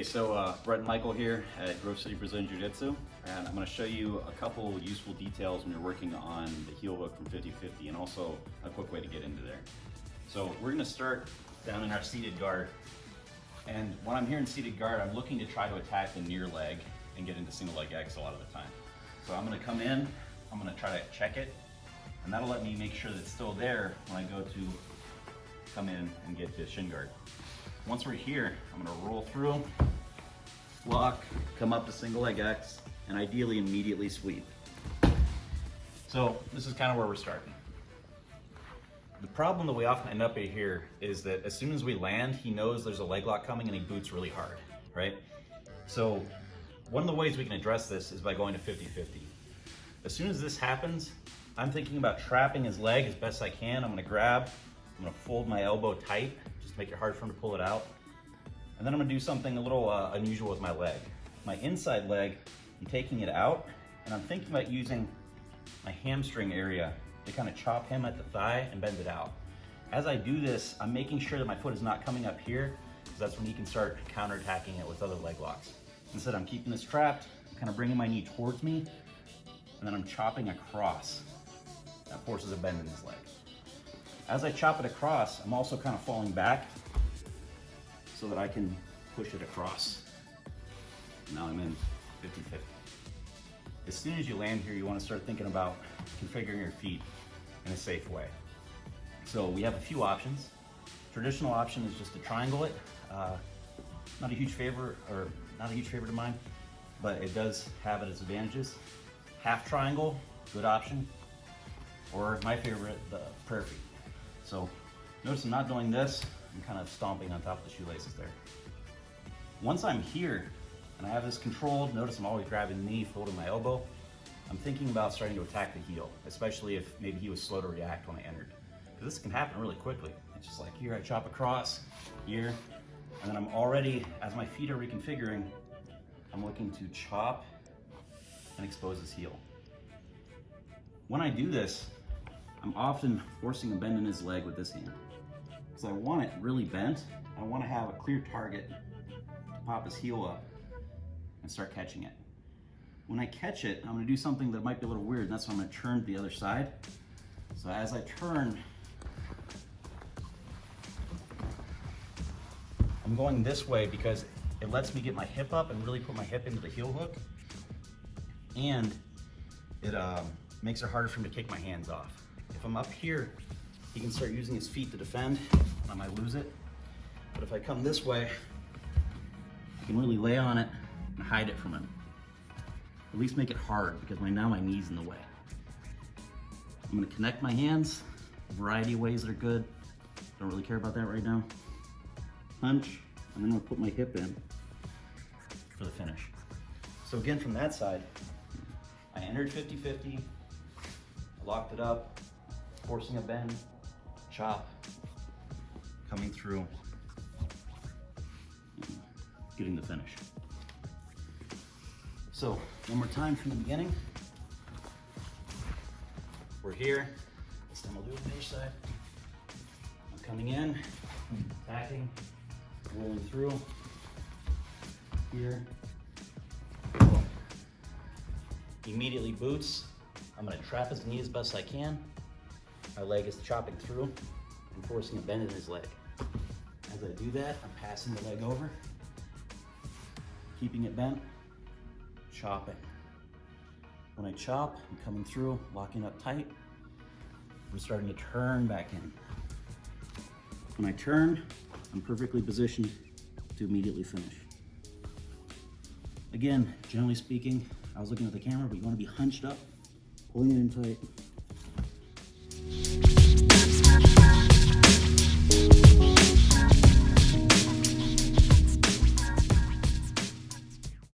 Okay, so Brett and Michael here at Grove City Brazilian Jiu-Jitsu, and I'm going to show you a couple useful details when you're working on the heel hook from 50-50, and also a quick way to get into there. So we're going to start down in our seated guard, and when I'm here in seated guard, I'm looking to try to attack the near leg and get into single leg X a lot of the time. So I'm going to come in, I'm going to try to check it, and that'll let me make sure that it's still there when I go to come in and get to shin guard. Once we're here, I'm gonna roll through, lock, come up to single leg X, and ideally immediately sweep. So this is kind of where we're starting. The problem that we often end up at here is that as soon as we land, he knows there's a leg lock coming and he boots really hard, right? So one of the ways we can address this is by going to 50-50. As soon as this happens, I'm thinking about trapping his leg as best I can. I'm gonna grab, I'm gonna fold my elbow tight, just make it hard for him to pull it out. And then I'm gonna do something a little unusual with my leg. My inside leg, I'm taking it out, and I'm thinking about using my hamstring area to kind of chop him at the thigh and bend it out. As I do this, I'm making sure that my foot is not coming up here, because that's when he can start counterattacking it with other leg locks. Instead, I'm keeping this trapped, kind of bringing my knee towards me, and then I'm chopping across. That forces a bend in his leg. As I chop it across, I'm also kind of falling back so that I can push it across. Now I'm in 50-50. As soon as you land here, you want to start thinking about configuring your feet in a safe way. So we have a few options. Traditional option is just to triangle it. Not a huge favorite of mine, but it does have its advantages. Half triangle, good option. Or my favorite, the prayer feet. So notice I'm not doing this, I'm kind of stomping on top of the shoelaces there. Once I'm here and I have this controlled, notice I'm always grabbing the knee, folding my elbow. I'm thinking about starting to attack the heel, especially if maybe he was slow to react when I entered. Because this can happen really quickly. It's just like here I chop across, here, and then I'm already, as my feet are reconfiguring, I'm looking to chop and expose his heel. When I do this, I'm often forcing a bend in his leg with this hand. Because I want it really bent. I want to have a clear target to pop his heel up and start catching it. When I catch it, I'm going to do something that might be a little weird, and that's when I'm going to turn to the other side. So as I turn, I'm going this way because it lets me get my hip up and really put my hip into the heel hook. And it makes it harder for me to take my hands off. If I'm up here, he can start using his feet to defend, and I might lose it. But if I come this way, I can really lay on it and hide it from him. At least make it hard, because now my knee's in the way. I'm gonna connect my hands, a variety of ways that are good. Don't really care about that right now. Punch, and then I'm gonna put my hip in for the finish. So again, from that side, I entered 50-50, I locked it up, forcing a bend, chop, coming through, getting the finish. So one more time from the beginning. We're here. This time I'll do it on the other side. I'm coming in, attacking, rolling through, here. Boom. Immediately boots. I'm gonna trap his knee as best I can. My leg is chopping through and forcing a bend in his leg. As I do that, I'm passing the leg over, keeping it bent, chopping. When I chop, I'm coming through, locking up tight. I'm starting to turn back in. When I turn, I'm perfectly positioned to immediately finish. Again, generally speaking, I was looking at the camera, but you want to be hunched up, pulling it in tight,